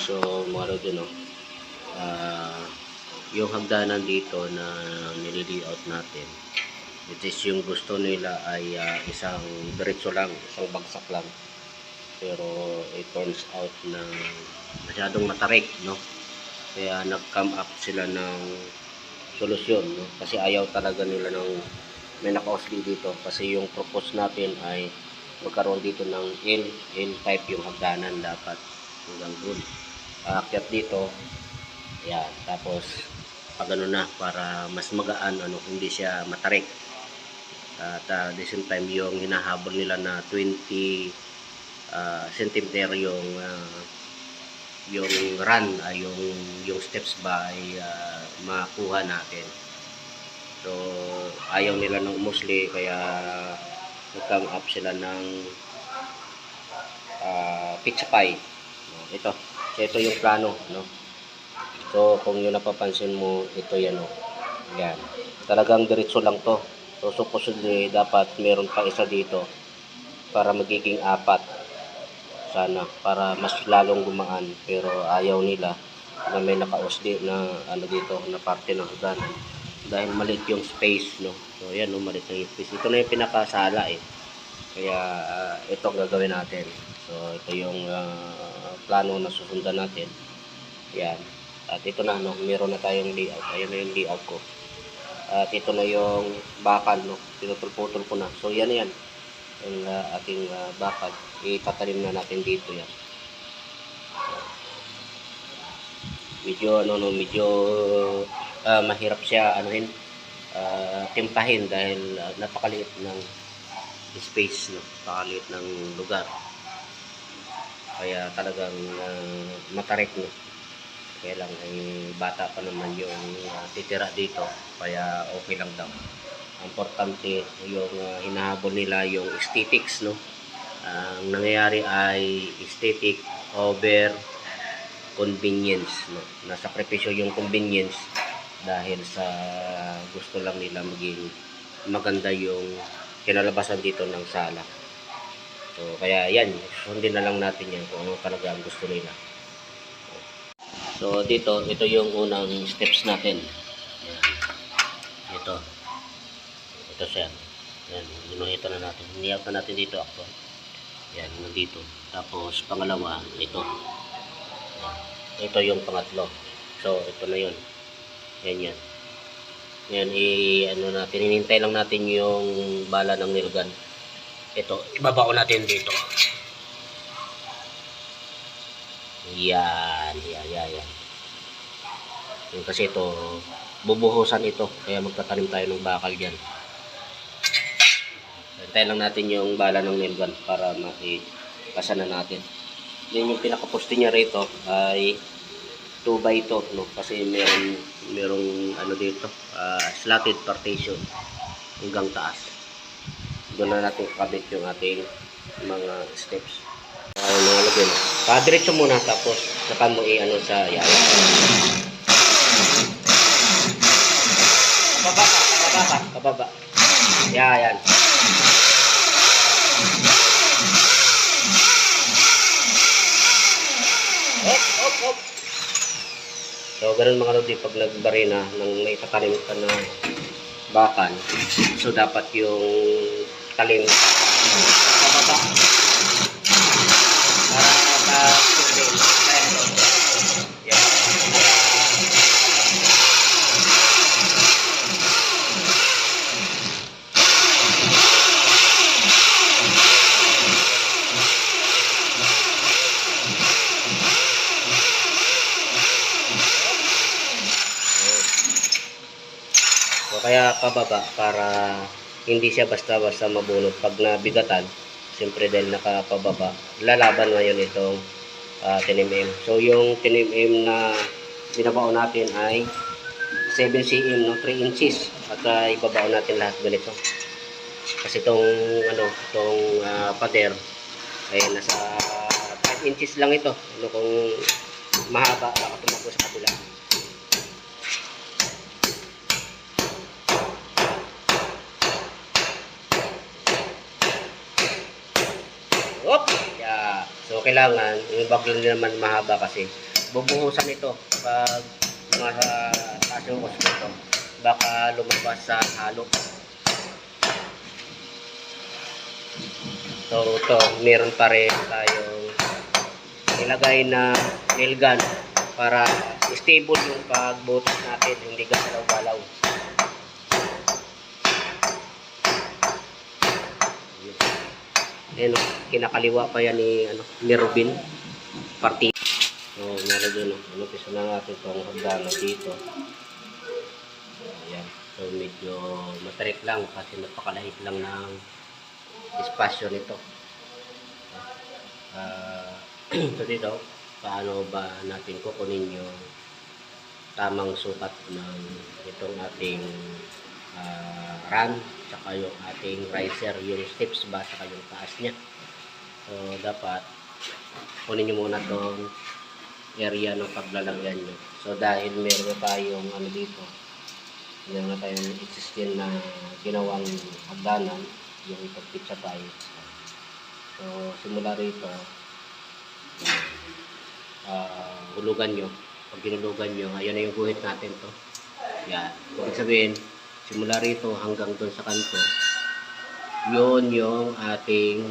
So mga lodi, no, yung hagdanan dito na nililiot natin, which is yung gusto nila ay isang diretso lang, isang bagsak lang, pero it turns out na masyadong matarik, no. Kaya nag-come up sila ng solusyon, no? Kasi ayaw talaga nila ng may naka-OSD dito, kasi yung propose natin ay magkaroon dito ng L-type yung hagdanan dapat hanggang doon. Aakyat dito, yan, tapos pag ano na, para mas magaan, ano, hindi siya matarik. At the same time, yung hinahabol nila na 20 centimeter yung run, yung steps ba ay makuha natin. So ayaw nila ng mostly, kaya nag-come up sila ng pitch pie. Ito yung plano, no. So kung yun napapansin mo, ito yan, no. Yan, talagang diretso lang to. So supposedly dapat meron pa isa dito para magiging 4 sana, para mas lalong gumaan, pero ayaw nila na may naka-OSD na ano dito na parte ng hagdanan dahil maliit yung space, no. So yan, no, maliit na yung space. Ito na yung pinakasala kaya ito ang gagawin natin. So ito yung plano na susundan natin. Yan, at ito na, no, meron na tayong layout. Ayan na yung layout ko. At ito na yung bakal, no, pinutol-putol ko na. So yan yung ating bakal, itatanim na natin dito. Yan, medyo medyo mahirap siya timpahin dahil napakaliit ng space, no, napakaliit ng lugar, kaya talagang matarik, no. Kaya lang ay bata pa naman yung titira dito, kaya okay lang daw. Importante yung hinahabol nila yung aesthetics, no. Ang nangyayari ay aesthetic over convenience, no. Nasakripisyo yung convenience dahil sa gusto lang nila maging maganda yung kinalabasan dito ng sala. So kaya yan, sundin na lang natin yan kung ano talaga ang gusto nila. So dito, ito yung unang steps natin. Yan. Ito siya. Yan, ginuhito na natin. Niyap na natin dito ako. Yan, dito. Tapos pangalawa, ito. Ito yung pangatlo. So ito na yun. Yan. Yan, natin, hinintay lang natin yung bala ng nail gun. Ito, ibabao natin dito. Yan. Yung kasi ito, bubuhusan ito, kaya magtatanim tayo ng bakal dyan. Hintayin lang natin yung bala ng nail gun para makikasa na natin. Then yung pinakaposte niya rito ay 2x2, no, kasi merong ano dito, slatted partition hanggang taas. Doon na natin kabit yung ating mga steps. Padiretso muna, tapos saka mo sa yaya. Kababa. Yan. Op. So ganun mga lodi, pag nagbari na nang may tatanim ka na bakal, so dapat yung talim kababa para kaya pababa para hindi siya basta-basta mabunot pag nabigatan. Siyempre dahil nakapababa, lalaban ngayon itong 10mm. So yung 10mm na binabao natin ay 7 cm, no, 3 inches. At ibabao natin lahat ganito. Kasi itong pader ay nasa 5 inches lang ito. Kung mahaba, nakatumakbo sa kabila. So kailangan, yung bagyo naman mahaba kasi bubuhusan ito pag taas yung hose nito. Baka lumabas sa halo. So ito, meron pa rin tayong ilagay na nail gun para stable yung pagbutas natin, hindi galaw-galaw. Ayan, kinakaliwa pa yan ni Robin party. So meron dun, pisa na natin itong hagdanan dito. Ayan, so medyo matarik lang kasi napakalahit lang ng espasyo nito. So dito, paano ba natin kukunin yung tamang sukat ng itong ating run, saka yung ating riser, yung steps ba, saka yung taas niya. So dapat kunin nyo muna itong area ng paglalagyan nyo. So dahil meron tayong dito, meron na tayong existing na ginawang hagdanan, yung pagpitsa tayo. So simula rito, hulugan nyo. Pag ginulugan nyo, ayun na yung guhit natin to. Yan. Ibig sabihin, simula rito hanggang doon sa kanto, yun yung ating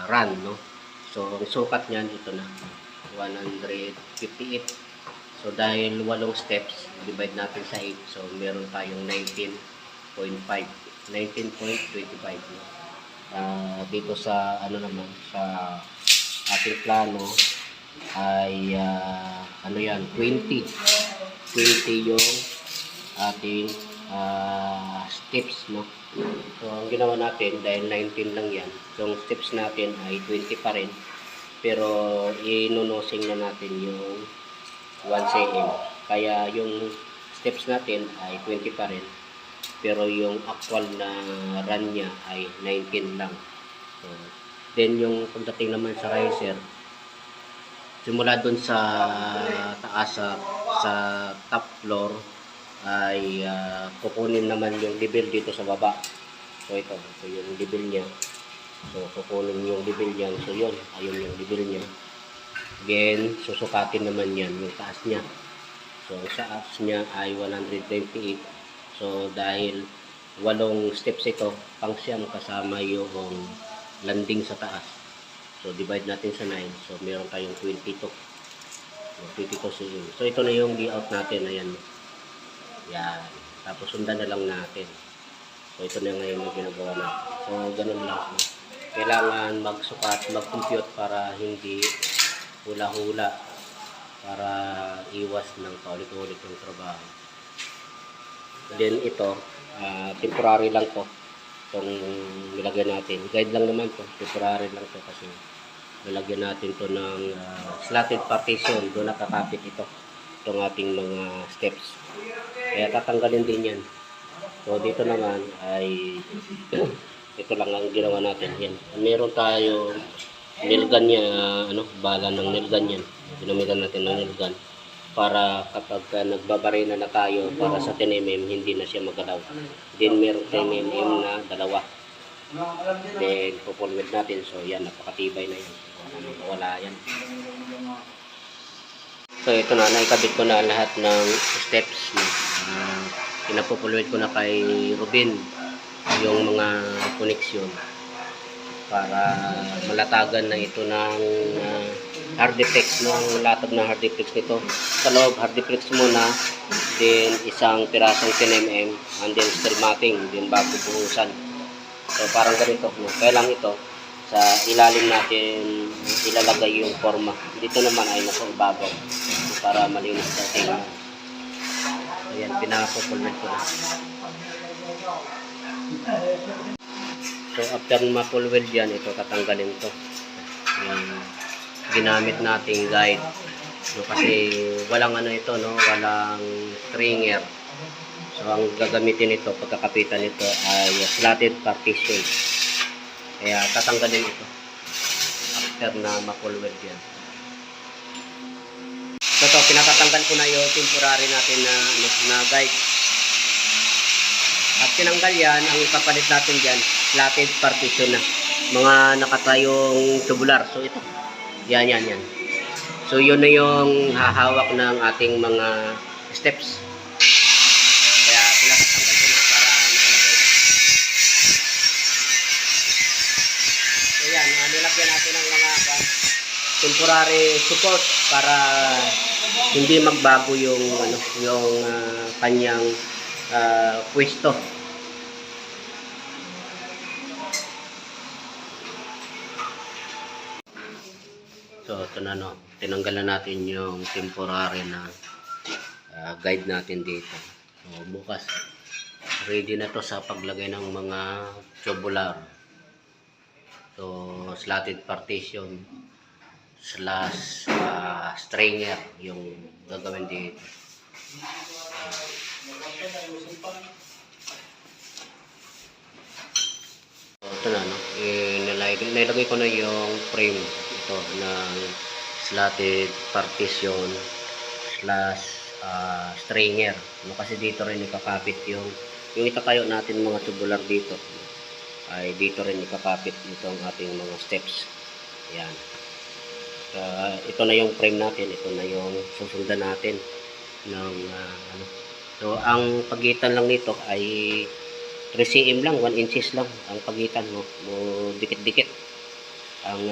run, no? So ang sukat niyan ito na 158. So dahil 8 steps, divide natin sa 8, so meron tayong 19.5, 19.25, no? Dito sa naman sa ating plano ay yan, 20 yung ating steps, no? So ang ginawa natin, dahil 19 lang yan, yung steps natin ay 20 pa rin, pero inunosing na natin yung 1 cm, kaya yung steps natin ay 20 pa rin, pero yung actual na run niya ay 19 lang. So then yung pagdating naman sa riser, simula dun sa taas sa top floor ay kukunin naman yung level dito sa baba. So ito yung level niya. So kukunin yung level niyan. So yun, ayun yung level niya. Again, susukatin naman yan yung taas niya. So sa taas niya ay 128. So dahil 8 steps ito, pang siyam kasama yung landing sa taas. So divide natin sa 9. So meron tayong 22. So 22 cm. So ito na yung layout natin, ayan. Yan. Tapos sundan na lang natin. So ito na ngayon yung ginagawa natin. So ganun lang. Kailangan magsukat, mag-compute para hindi hula-hula, para iwas ng paulit-ulit yung trabaho. Then ito, temporary lang to. Itong nilagyan natin. Guide lang naman to. Temporary lang to kasi nilagyan natin to ng slatted partition. Doon nakakapit ito. Itong ating mga steps. Kaya tatanggalin din yan. So dito naman ay ito lang ang ginawa natin. Yan. Meron tayo nail gun niya, bala ng nail gun yan. Ginamitan natin ng nail gun para kapag nagbabarina na tayo para sa 10 mm, hindi na siya magalaw. Then meron 10 mm na dalawa. Then pupulwid natin. So yan, napakatibay na yan. Wala yan. So ito na, naikabit ko na lahat ng steps. Pinapupulwid ko na kay Robin yung mga koneksyon para malatagan na ito ng hard deflex, no? Ang latag ng hard deflex nito sa loob, hard deflex muna, then isang pirasong 10 mm, and then steel matting, then bago buhusan. So parang ganito, no? Kailang ito sa ilalim natin ilalagay yung forma, dito naman ay nasa ibabaw para malinis sa tingnan. Ayan, pinapupulwid ko na. So after mapulwid yan, ito tatanggalin to. Ginamit nating guide. So, kasi walang ito, no? Walang stringer. So ang gagamitin nito, pagkakapitan nito ay slatted partition. Kaya tatanggalin ito after na mapulwid yan. So ito, pinatatanggal ko na yung temporary natin na guide. At tinanggal yan, ang ipapalit natin dyan, slatted partition na. Mga nakatayong tubular. So ito, yan. So yun na yung hahawak ng ating mga steps. Kaya pinapatanggal ko na para nalagay na. So yan, nilagyan natin ng mga temporary support para hindi magbago yung kanyang pwesto. So ito na, no, tinanggalan natin yung temporary na guide natin dito. So bukas ready na to sa paglagay ng mga tubular. So slatted partition slash stringer yung gagawin dito. So ito na, no, nilagay ko na yung frame ito ng slatted partition slash stringer, no, kasi dito rin ikakapit yung itatayo natin mga tubular dito, ay dito rin ikakapit itong ating mga steps. Yan. Ito na yung frame natin, ito na yung susundan natin ng so ang pagitan lang nito ay 3 cm lang, 1 inches lang ang pagitan mo, dikit-dikit ang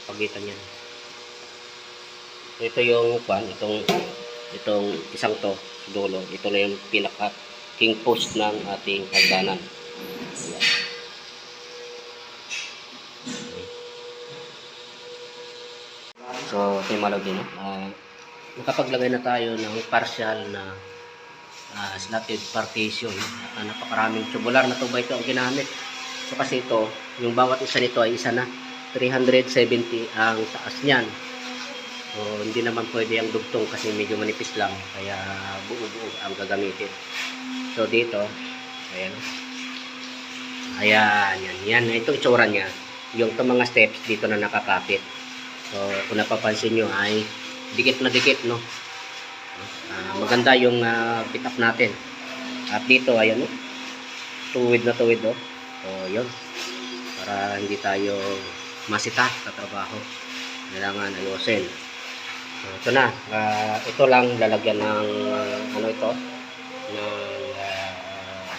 pagitan niyan. So, ito yung itong isang to dulo, ito na yung pinaka king post ng ating hagdanan. So ito yung malog din, nakapaglagay na tayo ng partial na slatted partition. Napakaraming tubular na tuba ito ang ginamit. So kasi ito, yung bawat isa nito ay isa na 370 ang taas niyan. So hindi naman pwede ang dugtong kasi medyo manipis lang, kaya buo-buo ang gagamitin. So dito, ayan. Ayan, yan. Ito itsura niya. Yung mga steps dito na nakakapit. So kung napapansin nyo ay dikit na dikit, no? Maganda yung fit up natin. At dito, ayan, no? Tuwid na tuwid, no? So yun. Para hindi tayo masita sa trabaho. Kailangan ayusin. So, ito na. Ito lang lalagyan ng ito ng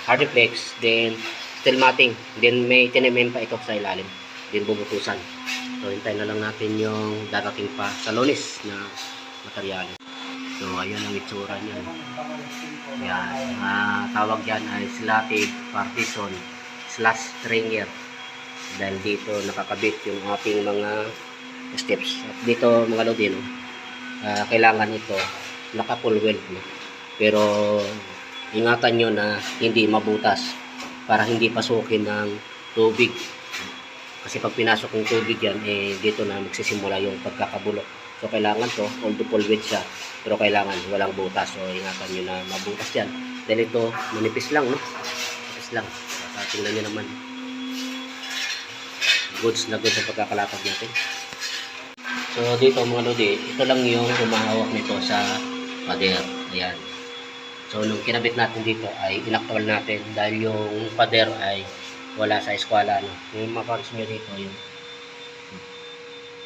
hardiplex, then steel matting, then may tinamin pa ito sa ilalim, then bubutusan. So hintayin na lang natin yung darating pa sa Lunes na materyales. So ayan ang itsura niya. Yan, tawag dyan ay slatted partition slash stringer, dahil dito nakakabit yung ating mga steps. At dito mga lodi, no, kailangan ito naka full weld, no? Pero ingatan nyo na hindi mabutas para hindi pasukin ng tubig, kasi pag pinasok ng tubig yan, dito na magsisimula yung pagkakabulok. So kailangan to, although full weld siya, pero kailangan walang butas. So ingatan nyo na mabutas yan, dahil ito manipis lang, no? Manipis lang. Tingnan nyo naman, goods na goods ang pagkakalatag natin. So dito mga lodi, ito lang yung humahawak nito sa pader. Ayan. So nung kinabit natin dito ay inaktwal natin, dahil yung pader ay wala sa eskwela, no? Yung mapansin nyo dito, yung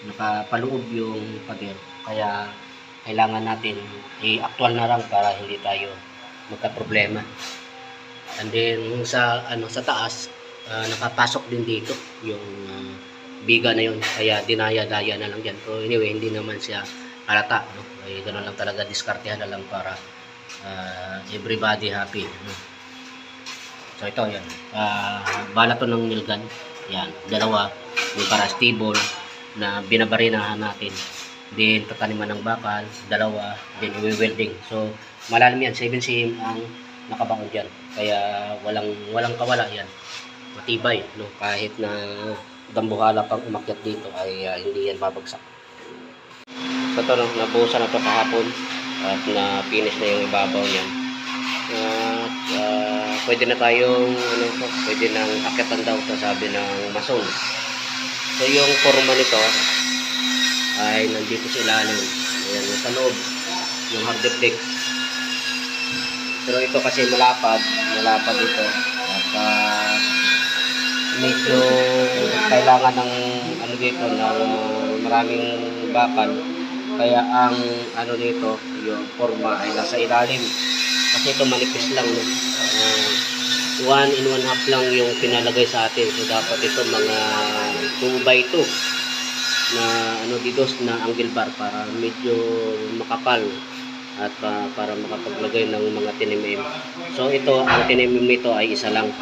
nakapaloob yung pader, kaya kailangan natin i-actual na lang para hindi tayo magka-problema. And then sa sa taas, nakapasok din dito yung biga na yun, kaya dinaya-daya na lang dyan. So anyway, hindi naman siya halata, no? Ay ganoon lang talaga, diskartehan na lang para everybody happy, no? So ito, yan, bala to ng nail gun, yan, dalawa, yung para stable na binabarinahan natin, then tataniman ng bakal, dalawa, then i-welding. So malalim yan, 7 cm ang nakabaon dyan, kaya walang kawala yan, matibay, no? Kahit na dambuhala pang umakyat dito ay hindi yan babagsak. So ito, no, nabuhusan na ito kahapon at na-finish na yung ibabaw niyan. Pwede na tayong pwede nang akyatan daw ito, sabi ng mason. So yung forma nito ay nandito sa ilalim, ayan, sa loob yung hardiplex. Pero ito kasi malapad ito, at medyo kailangan ng dito ng maraming bakal Kaya ang ano dito, yung forma ay nasa ilalim. Kasi ito manipis lang, no? 1 in 1 half lang yung pinalagay sa atin. So dapat ito mga 2 by 2 na ano dito na angle bar para medyo makapal at para makapaglagay ng mga 10 mm. So ito, ang 10 mm ito ay isa lang.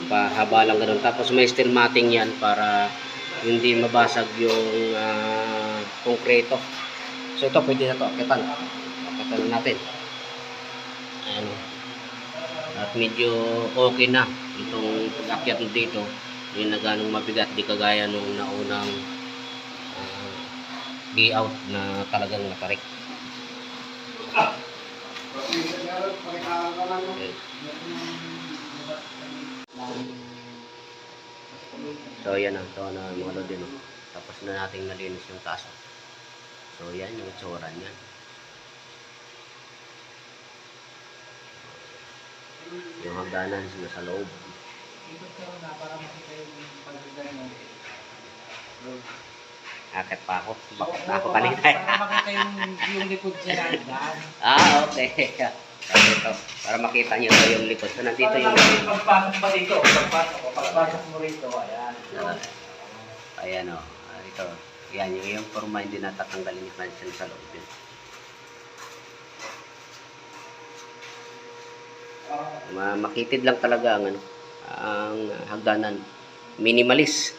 Pahaba lang ganun. Tapos may steel matting yan para hindi mabasag yung konkreto. So ito pwede na ito akitan. Akitan natin. Ano. At medyo okay na itong pag-akyat dito. Hindi na ganong mabigat, di kagaya nung naunang layout na talagang natarik. Okay. So yan na, ito na mga lodi, no? Tapos na nating nalinis yung taso. So yan yung itsura niya. Yung hagdanan nasa loob. Akit pa ako. Bakit na ako kanina? Para makita yung likod siya na hagdan. Okay. Para makita nyo ito yung likod. So nandito yung pagpasok ba dito? Pagpasok mo rito, ayan. Ayan o. Ito. Yan yung forma hindi natatanggalin yung pansin sa loob yun. Makitid lang talaga ang hagdanan. Minimalist.